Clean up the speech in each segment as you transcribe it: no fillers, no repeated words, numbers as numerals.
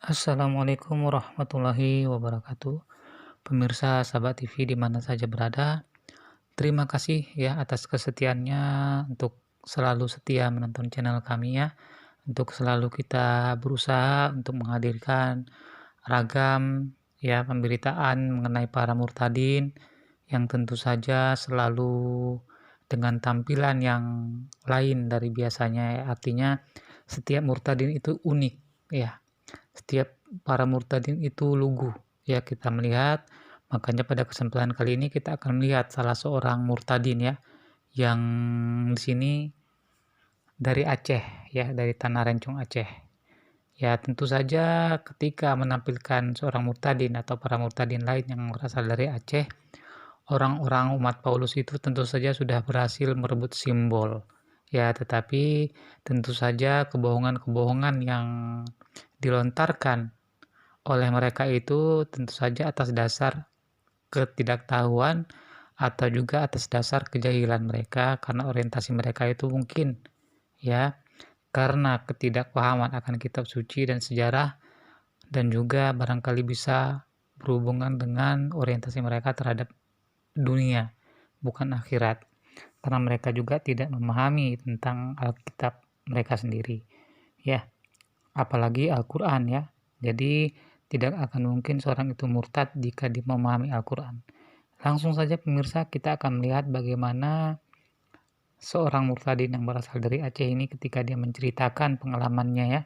Assalamualaikum warahmatullahi wabarakatuh. Pemirsa Sahabat TV di mana saja berada, terima kasih ya atas kesetiaannya untuk selalu setia menonton channel kami ya. Untuk selalu kita berusaha untuk menghadirkan ragam ya pemberitaan mengenai para murtadin yang tentu saja selalu dengan tampilan yang lain dari biasanya ya. Artinya setiap murtadin itu unik ya. Setiap para murtadin itu lugu, ya kita melihat, makanya pada kesempatan kali ini kita akan melihat salah seorang murtadin ya, yang di sini dari Aceh ya, dari Tanah Rencong Aceh. Ya tentu saja ketika menampilkan seorang murtadin atau para murtadin lain yang berasal dari Aceh, orang-orang umat Paulus itu tentu saja sudah berhasil merebut simbol. Ya, tetapi tentu saja kebohongan-kebohongan yang dilontarkan oleh mereka itu tentu saja atas dasar ketidaktahuan atau juga atas dasar kejahilan mereka karena orientasi mereka itu mungkin ya karena ketidakpahaman akan kitab suci dan sejarah dan juga barangkali bisa berhubungan dengan orientasi mereka terhadap dunia bukan akhirat karena mereka juga tidak memahami tentang Alkitab mereka sendiri ya apalagi Al-Quran ya. Jadi tidak akan mungkin seorang itu murtad jika dia memahami Al-Quran. Langsung saja pemirsa kita akan melihat bagaimana seorang murtadin yang berasal dari Aceh ini ketika dia menceritakan pengalamannya ya.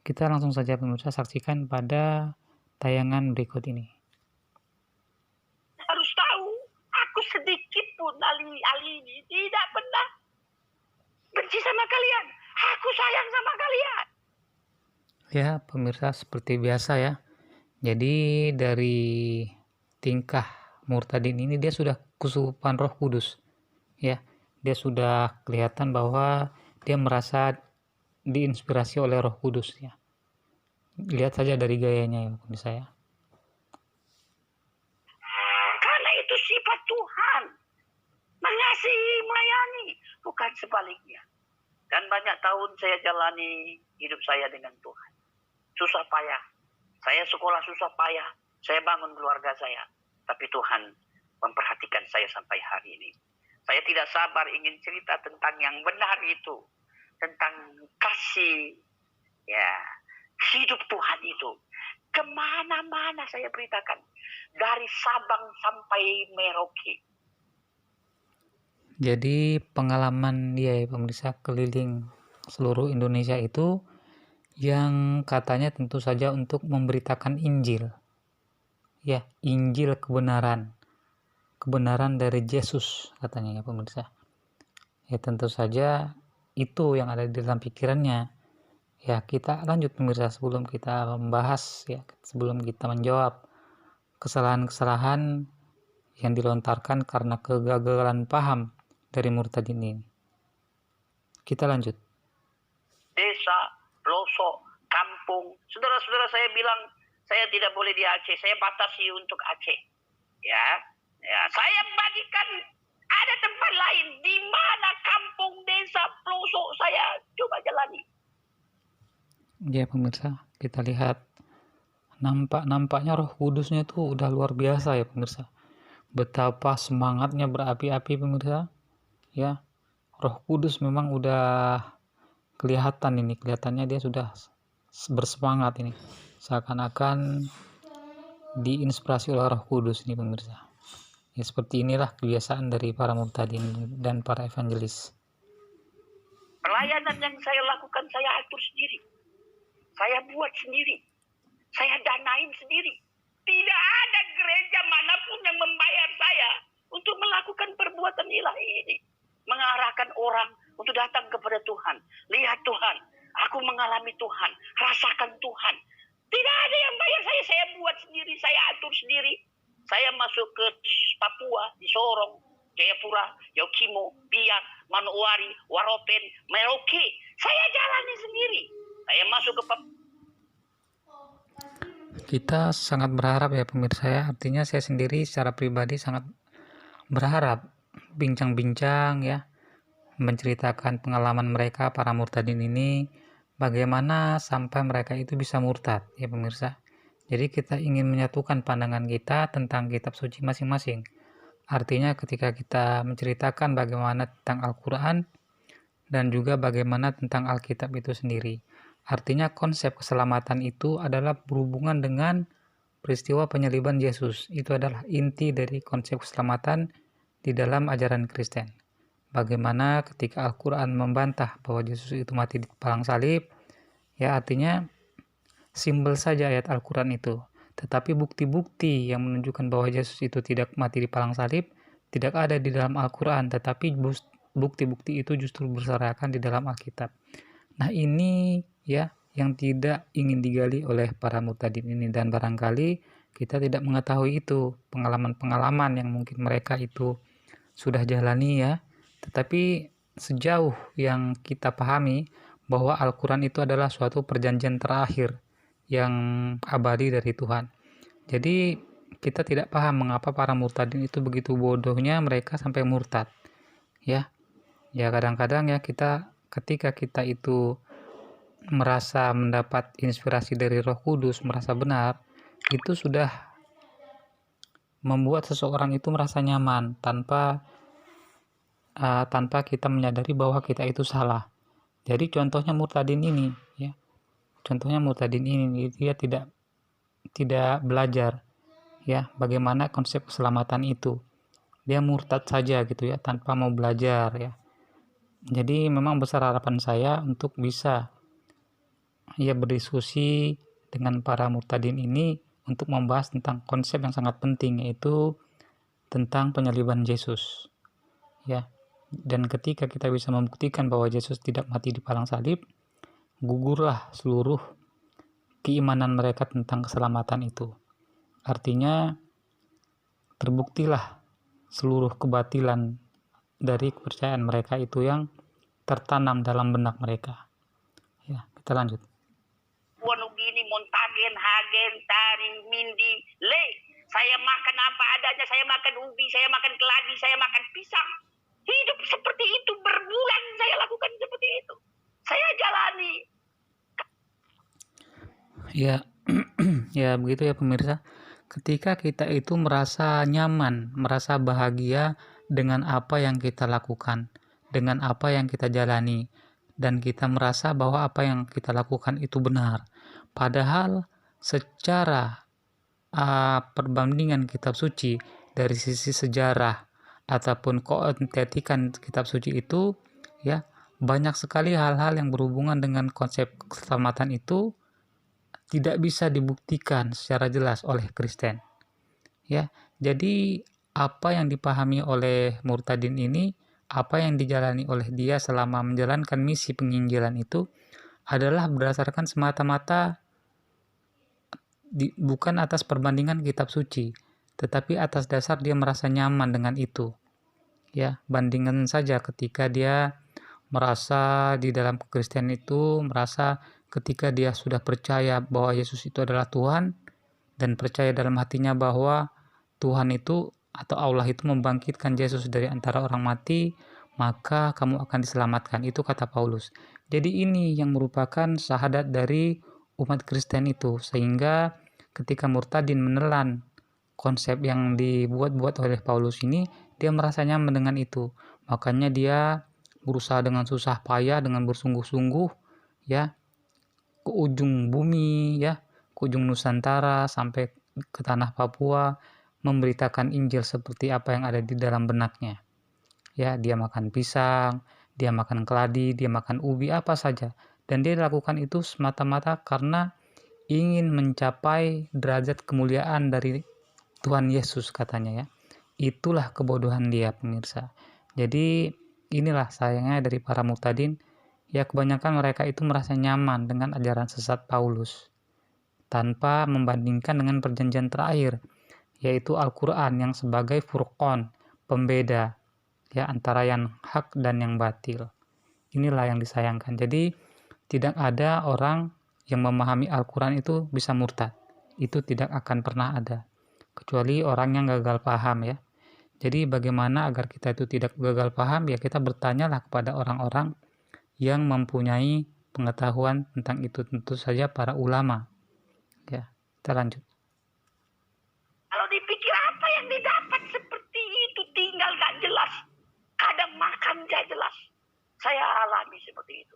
Kita langsung saja pemirsa saksikan pada tayangan berikut ini. Harus tahu, aku sedikit pun Ali ini tidak pernah benci sama kalian. Aku sayang sama kalian. Ya pemirsa seperti biasa ya. Jadi dari tingkah murtadin ini dia sudah kesurupan Roh Kudus. Ya, dia sudah kelihatan bahwa dia merasa diinspirasi oleh Roh Kudus ya. Lihat saja dari gayanya ya pemirsa ya. Karena itu sifat Tuhan. Mengasihi, melayani, bukan sebaliknya. Dan banyak tahun saya jalani hidup saya dengan Tuhan. Susah payah. Saya sekolah susah payah. Saya bangun keluarga saya. Tapi Tuhan memperhatikan saya sampai hari ini. Saya tidak sabar ingin cerita tentang yang benar itu. Tentang kasih, ya, hidup Tuhan itu. Kemana-mana saya beritakan. Dari Sabang sampai Merauke. Jadi pengalaman dia ya pemirsa keliling seluruh Indonesia itu yang katanya tentu saja untuk memberitakan Injil. Ya, Injil kebenaran. Kebenaran dari Yesus katanya ya pemirsa. Ya tentu saja itu yang ada di dalam pikirannya. Ya kita lanjut pemirsa sebelum kita membahas ya, sebelum kita menjawab kesalahan-kesalahan yang dilontarkan karena kegagalan paham dari murtadin ini. Kita lanjut. Desa, pelosok, kampung. Saudara-saudara saya bilang, saya tidak boleh di Aceh. Saya batasi untuk Aceh. Ya, saya bagikan ada tempat lain di mana kampung, desa, pelosok saya coba jalani. Ya pemirsa, kita lihat nampaknya Roh Kudusnya tuh udah luar biasa ya pemirsa. Betapa semangatnya berapi-api pemirsa. Ya, Roh Kudus memang udah kelihatan ini, kelihatannya dia sudah bersemangat ini. Seakan-akan diinspirasi oleh Roh Kudus ini pemirsa. Ya, seperti inilah kebiasaan dari para murtadin dan para evangelis. Pelayanan yang saya lakukan saya atur sendiri. Saya buat sendiri. Saya danain sendiri. Tidak ada gereja manapun yang membayar saya untuk melakukan perbuatan ilahi ini. Mengarahkan orang untuk datang kepada Tuhan. Lihat Tuhan, aku mengalami Tuhan, rasakan Tuhan. Tidak ada yang bayar saya buat sendiri, saya atur sendiri. Saya masuk ke Papua, di Sorong, Jayapura, Yaukimo, Biak, Manokwari, Waropen, Merauke. Saya jalani sendiri. Saya masuk ke Papua. Kita sangat berharap ya pemirsa ya, artinya saya sendiri secara pribadi sangat berharap bincang-bincang ya menceritakan pengalaman mereka para murtadin ini bagaimana sampai mereka itu bisa murtad, ya pemirsa. Jadi kita ingin menyatukan pandangan kita tentang kitab suci masing-masing. Artinya ketika kita menceritakan bagaimana tentang Al-Quran dan juga bagaimana tentang Alkitab itu sendiri. Artinya konsep keselamatan itu adalah berhubungan dengan peristiwa penyaliban Yesus. Itu adalah inti dari konsep keselamatan di dalam ajaran Kristen. Bagaimana ketika Al-Quran membantah bahwa Yesus itu mati di palang salib, ya artinya simbol saja ayat Al-Quran itu. Tetapi bukti-bukti yang menunjukkan bahwa Yesus itu tidak mati di palang salib tidak ada di dalam Al-Quran, tetapi bukti-bukti itu justru berserakan di dalam Alkitab. Nah ini ya yang tidak ingin digali oleh para murtadin ini, dan barangkali kita tidak mengetahui itu, pengalaman-pengalaman yang mungkin mereka itu sudah jalani ya. Tetapi sejauh yang kita pahami bahwa Al-Quran itu adalah suatu perjanjian terakhir yang abadi dari Tuhan. Jadi kita tidak paham mengapa para murtadin itu begitu bodohnya mereka sampai murtad. Ya kadang-kadang ya ketika kita itu merasa mendapat inspirasi dari Roh Kudus, merasa benar, itu sudah membuat seseorang itu merasa nyaman tanpa kita menyadari bahwa kita itu salah. Jadi contohnya murtadin ini ya. Contohnya murtadin ini dia tidak belajar ya bagaimana konsep keselamatan itu. Dia murtad saja gitu ya tanpa mau belajar ya. Jadi memang besar harapan saya untuk bisa ya berdiskusi dengan para murtadin ini untuk membahas tentang konsep yang sangat penting, yaitu tentang penyaliban Yesus ya. Dan ketika kita bisa membuktikan bahwa Yesus tidak mati di palang salib, gugurlah seluruh keimanan mereka tentang keselamatan itu. Artinya terbuktilah seluruh kebatilan dari kepercayaan mereka itu yang tertanam dalam benak mereka. Ya, kita lanjut. Wonogini, Montagen, Hagen, Tari, Mindi, Le. Saya makan apa adanya, saya makan ubi, saya makan keladi, saya makan pisang. Hidup seperti itu, berbulan saya lakukan seperti itu. Saya jalani. Ya, ya begitu ya pemirsa. Ketika kita itu merasa nyaman, merasa bahagia dengan apa yang kita lakukan, dengan apa yang kita jalani, dan kita merasa bahwa apa yang kita lakukan itu benar. Padahal secara perbandingan kitab suci dari sisi sejarah ataupun keotentikan kitab suci itu ya banyak sekali hal-hal yang berhubungan dengan konsep keselamatan itu tidak bisa dibuktikan secara jelas oleh Kristen. Ya, jadi apa yang dipahami oleh murtadin ini, apa yang dijalani oleh dia selama menjalankan misi penginjilan itu adalah berdasarkan semata-mata bukan atas perbandingan kitab suci, tetapi atas dasar dia merasa nyaman dengan itu. Ya, bandingkan saja ketika dia merasa di dalam Kristen itu merasa ketika dia sudah percaya bahwa Yesus itu adalah Tuhan dan percaya dalam hatinya bahwa Tuhan itu atau Allah itu membangkitkan Yesus dari antara orang mati, maka kamu akan diselamatkan. Itu kata Paulus. Jadi ini yang merupakan syahadat dari umat Kristen itu, sehingga ketika murtadin menelan konsep yang dibuat-buat oleh Paulus ini, dia merasa nyaman dengan itu. Makanya dia berusaha dengan susah payah, dengan bersungguh-sungguh ya ke ujung bumi ya, ke ujung Nusantara sampai ke tanah Papua memberitakan Injil seperti apa yang ada di dalam benaknya. Ya, dia makan pisang, dia makan keladi, dia makan ubi, apa saja. Dan dia lakukan itu semata-mata karena ingin mencapai derajat kemuliaan dari Tuhan Yesus katanya ya. Itulah kebodohan dia pemirsa. Jadi inilah sayangnya dari para murtadin. Ya kebanyakan mereka itu merasa nyaman dengan ajaran sesat Paulus tanpa membandingkan dengan perjanjian terakhir, yaitu Al-Quran yang sebagai furqan, pembeda ya antara yang hak dan yang batil. Inilah yang disayangkan. Jadi tidak ada orang yang memahami Al-Quran itu bisa murtad. Itu tidak akan pernah ada, kecuali orang yang gagal paham ya. Jadi bagaimana agar kita itu tidak gagal paham ya, kita bertanyalah kepada orang-orang yang mempunyai pengetahuan tentang itu tentu saja para ulama. Ya, kita lanjut. Kalau dipikir apa yang didapat seperti itu, tinggal gak jelas. Kadang makan gak jelas. Saya alami seperti itu.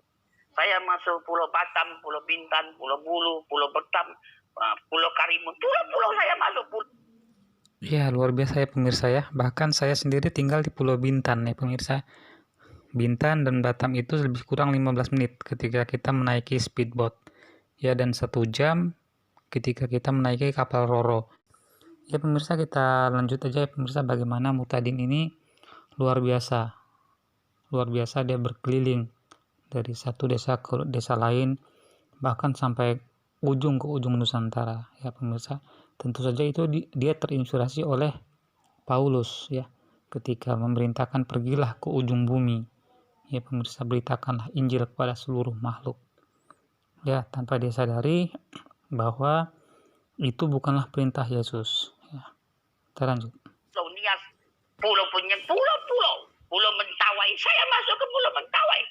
Saya masuk Pulau Batam, Pulau Bintan, Pulau Bulu, Pulau Batam, Pulau Karimun. Pulau-pulau saya masuk. Ya, luar biasa ya pemirsa ya. Bahkan saya sendiri tinggal di Pulau Bintan ya pemirsa. Bintan dan Batam itu lebih kurang 15 menit ketika kita menaiki speedboat. Ya, dan 1 jam ketika kita menaiki kapal Roro. Ya pemirsa, kita lanjut aja ya pemirsa, bagaimana Muhtadin ini luar biasa. Luar biasa dia berkeliling dari satu desa ke desa lain, bahkan sampai ujung ke ujung Nusantara ya pemirsa. Tentu saja itu dia terinspirasi oleh Paulus ya, ketika memerintahkan pergilah ke ujung bumi ya pemirsa, beritakanlah Injil kepada seluruh makhluk ya, tanpa dia sadari bahwa itu bukanlah perintah Yesus ya. Kita lanjut. Pulau Nias, Pulau Mentawai. Saya masuk ke Pulau Mentawai.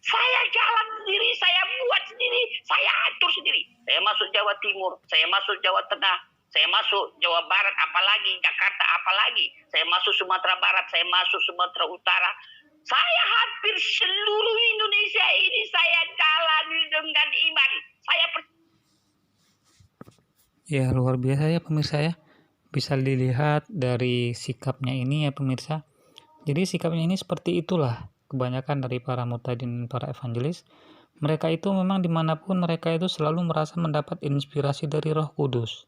Saya jalan sendiri, saya buat sendiri, saya atur sendiri. Saya masuk Jawa Timur, saya masuk Jawa Tengah, saya masuk Jawa Barat, apalagi Jakarta, apalagi. Saya masuk Sumatera Barat, saya masuk Sumatera Utara. Saya hampir seluruh Indonesia ini saya jalani dengan iman. Ya, luar biasa ya pemirsa ya. Bisa dilihat dari sikapnya ini ya pemirsa. Jadi sikapnya ini seperti itulah kebanyakan dari para muhtadin dan para evangelis. Mereka itu memang dimanapun mereka itu selalu merasa mendapat inspirasi dari Roh Kudus.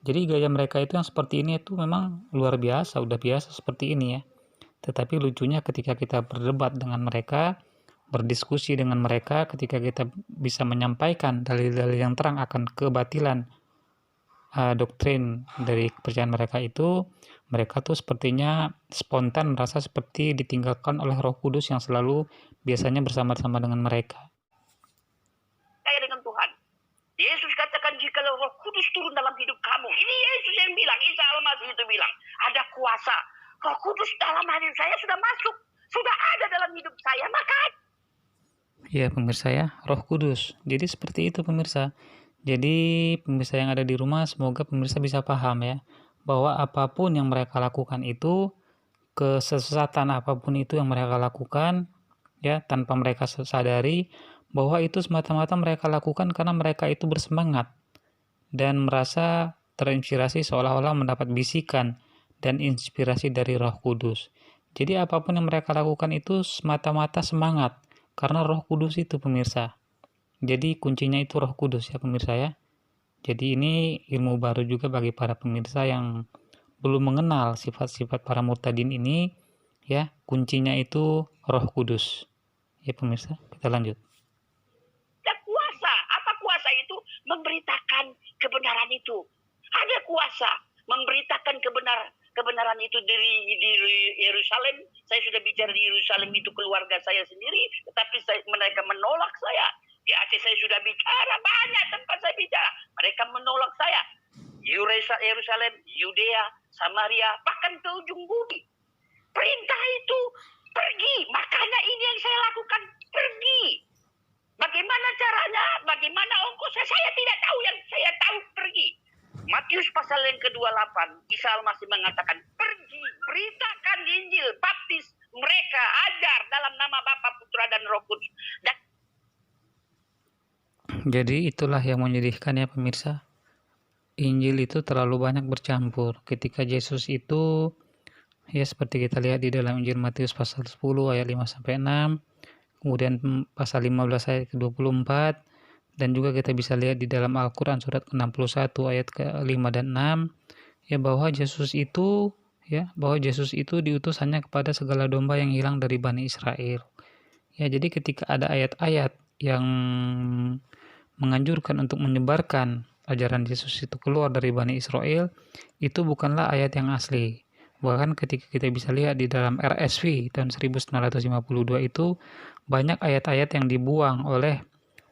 Jadi gaya mereka itu yang seperti ini itu memang luar biasa, udah biasa seperti ini ya. Tetapi lucunya ketika kita berdebat dengan mereka, berdiskusi dengan mereka, ketika kita bisa menyampaikan dalil-dalil yang terang akan kebatilan doktrin dari kepercayaan mereka itu, mereka tuh sepertinya spontan merasa seperti ditinggalkan oleh Roh Kudus yang selalu biasanya bersama-sama dengan mereka. Saya dengan Tuhan. Yesus katakan jikalau Roh Kudus turun dalam hidup kamu. Ini Yesus yang bilang, Isa Al-Masih itu bilang, ada kuasa. Roh Kudus dalam hidup saya sudah masuk, sudah ada dalam hidup saya, maka ya pemirsa ya, Roh Kudus. Jadi seperti itu pemirsa. Jadi pemirsa yang ada di rumah, semoga pemirsa bisa paham ya, bahwa apapun yang mereka lakukan itu, kesesatan apapun itu yang mereka lakukan ya, tanpa mereka sadari bahwa itu semata-mata mereka lakukan karena mereka itu bersemangat dan merasa terinspirasi, seolah-olah mendapat bisikan dan inspirasi dari Roh Kudus. Jadi apapun yang mereka lakukan itu semata-mata semangat karena Roh Kudus itu pemirsa. Jadi kuncinya itu Roh Kudus ya pemirsa ya. Jadi ini ilmu baru juga bagi para pemirsa yang belum mengenal sifat-sifat para murtadin ini ya. Kuncinya itu Roh Kudus. Ya pemirsa, kita lanjut. ada kuasa. Apa kuasa itu? Memberitakan kebenaran itu. Ada kuasa memberitakan kebenaran itu di Yerusalem. Saya sudah bicara di Yerusalem itu keluarga saya sendiri, tetapi mereka menolak saya. Di Aceh saya sudah bicara, banyak tempat saya bicara. Mereka menolak saya. Yerusalem, Yudea, Samaria, bahkan ke ujung bumi. Perintah itu pergi. Makanya ini yang saya lakukan, pergi. Bagaimana caranya? Bagaimana ongkosnya? Saya tidak tahu. Yang saya tahu pergi. Matius pasal yang ke-28, Isa Al-Masih mengatakan, pergi, beritakan Injil, baptis mereka, ajar dalam nama Bapa, Putra, dan Roh Kudus. Jadi itulah yang menyedihkan ya pemirsa. Injil itu terlalu banyak bercampur. Ketika Yesus itu ya seperti kita lihat di dalam Injil Matius pasal 10 ayat 5-6, kemudian pasal 15 ayat ke-24, dan juga kita bisa lihat di dalam Al-Quran surat ke-61 ayat ke-5 dan 6 ya, bahwa Yesus itu diutus hanya kepada segala domba yang hilang dari Bani Israel. Ya, jadi ketika ada ayat-ayat yang menganjurkan untuk menyebarkan ajaran Yesus itu keluar dari Bani Israel, itu bukanlah ayat yang asli. Bahkan ketika kita bisa lihat di dalam RSV tahun 1952 itu banyak ayat-ayat yang dibuang oleh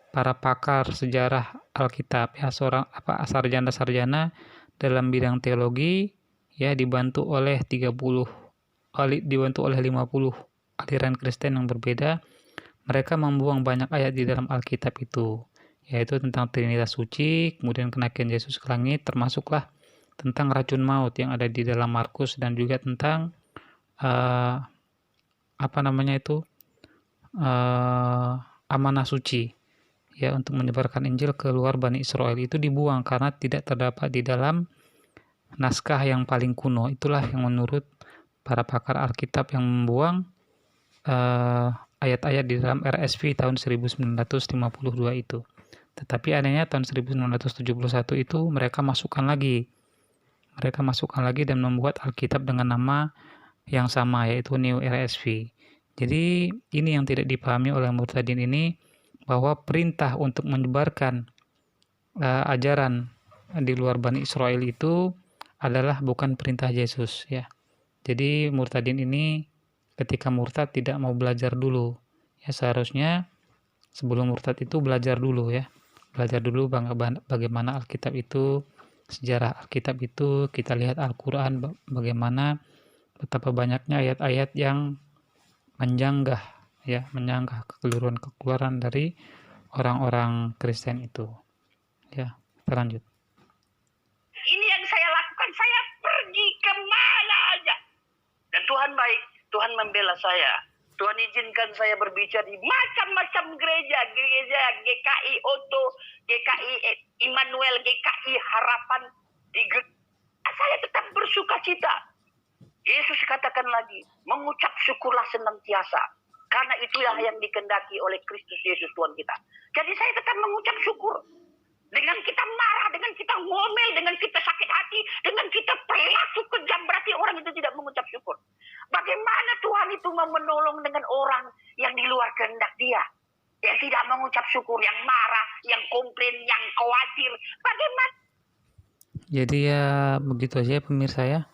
para pakar sejarah Alkitab ya, seorang sarjana-sarjana dalam bidang teologi ya, dibantu oleh 50 aliran Kristen yang berbeda. mereka membuang banyak ayat di dalam Alkitab itu, yaitu tentang Trinitas Suci, kemudian kenabian Yesus ke langit, termasuklah tentang racun maut yang ada di dalam Markus, dan juga tentang uh, amanah suci, ya, untuk menyebarkan Injil ke luar Bani Israel itu dibuang karena tidak terdapat di dalam naskah yang paling kuno. Itulah yang menurut para pakar Alkitab yang membuang ayat-ayat di dalam RSV tahun 1952 itu. Tetapi adanya tahun 1971 itu mereka masukkan lagi dan membuat Alkitab dengan nama yang sama, yaitu New RSV. Jadi ini yang tidak dipahami oleh murtadin ini, bahwa perintah untuk menyebarkan ajaran di luar Bani Israel itu adalah bukan perintah Yesus, ya. Jadi murtadin ini ketika murtad tidak mau belajar dulu, ya. Seharusnya sebelum murtad itu belajar dulu, ya. Belajar dulu bagaimana Alkitab itu, sejarah Alkitab itu. Kita lihat Al-Quran, bagaimana betapa banyaknya ayat-ayat yang menyanggah kekeliruan dari orang-orang Kristen itu. Ya, terlanjut. Ini yang saya lakukan, saya pergi kemana aja. Dan Tuhan baik, Tuhan membela saya. Tuhan izinkan saya berbicara di macam-macam gereja GKI Oto, GKI Immanuel, GKI Harapan. Saya tetap bersuka cita. Yesus katakan lagi, mengucap syukurlah senantiasa. Karena itulah yang dikehendaki oleh Kristus Yesus Tuhan kita. Jadi saya tetap mengucap syukur. Dengan kita marah, dengan kita ngomel, dengan kita sakit hati, dengan kita perilaku kejam, berarti orang itu tidak mengucap syukur. Bagaimana Tuhan itu mau menolong dengan orang yang di luar kehendak Dia, yang tidak mengucap syukur, yang marah, yang komplain, yang khawatir? Bagaimana? Jadi ya begitu aja pemirsa, ya,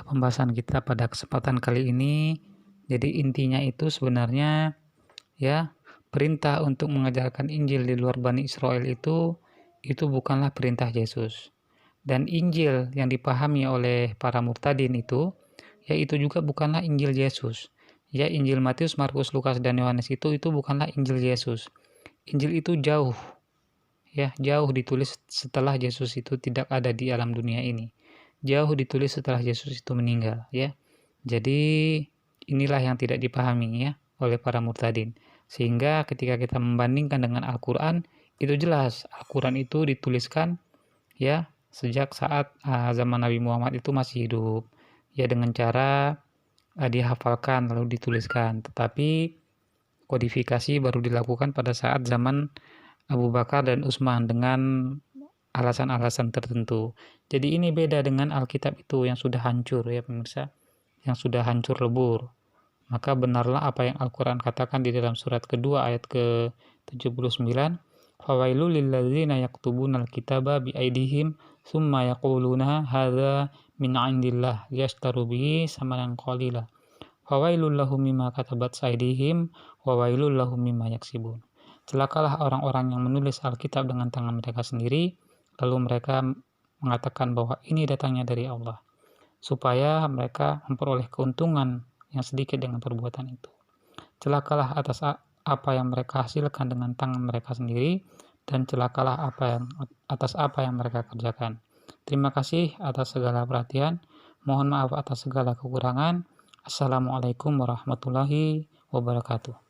pembahasan kita pada kesempatan kali ini. Jadi intinya itu sebenarnya, ya, perintah untuk mengajarkan Injil di luar Bani Israel itu bukanlah perintah Yesus. Dan Injil yang dipahami oleh para murtadin itu, ya, itu juga bukanlah Injil Yesus. Ya, Injil Matius, Markus, Lukas, dan Yohanes itu bukanlah Injil Yesus. Injil itu jauh ditulis setelah Yesus itu tidak ada di alam dunia ini. Jauh ditulis setelah Yesus itu meninggal, ya. Jadi inilah yang tidak dipahami, ya, oleh para murtadin. Sehingga ketika kita membandingkan dengan Al-Qur'an, itu jelas Al-Quran itu dituliskan, ya, sejak saat zaman Nabi Muhammad itu masih hidup, ya, dengan cara dihafalkan lalu dituliskan. Tetapi kodifikasi baru dilakukan pada saat zaman Abu Bakar dan Utsman dengan alasan-alasan tertentu. Jadi ini beda dengan Alkitab itu yang sudah hancur, ya pemirsa, yang sudah hancur lebur. Maka benarlah apa yang Al-Quran katakan di dalam surat kedua ayat ke-79, fawailul lilladzina yaktubuna alkitaba biaidihim summa yaquluna hadza min 'indillah yashtaru bihi samanan qalila fawailul lahum mimma katabat aydihim wa wailul lahum mimma yaksibun. Celakalah orang-orang yang menulis Alkitab dengan tangan mereka sendiri, lalu mereka mengatakan bahwa ini datangnya dari Allah, supaya mereka memperoleh keuntungan yang sedikit dengan perbuatan itu. Celakalah atas apa yang mereka hasilkan dengan tangan mereka sendiri, dan celakalah atas apa yang mereka kerjakan. Terima kasih atas segala perhatian. Mohon maaf atas segala kekurangan. Assalamualaikum warahmatullahi wabarakatuh.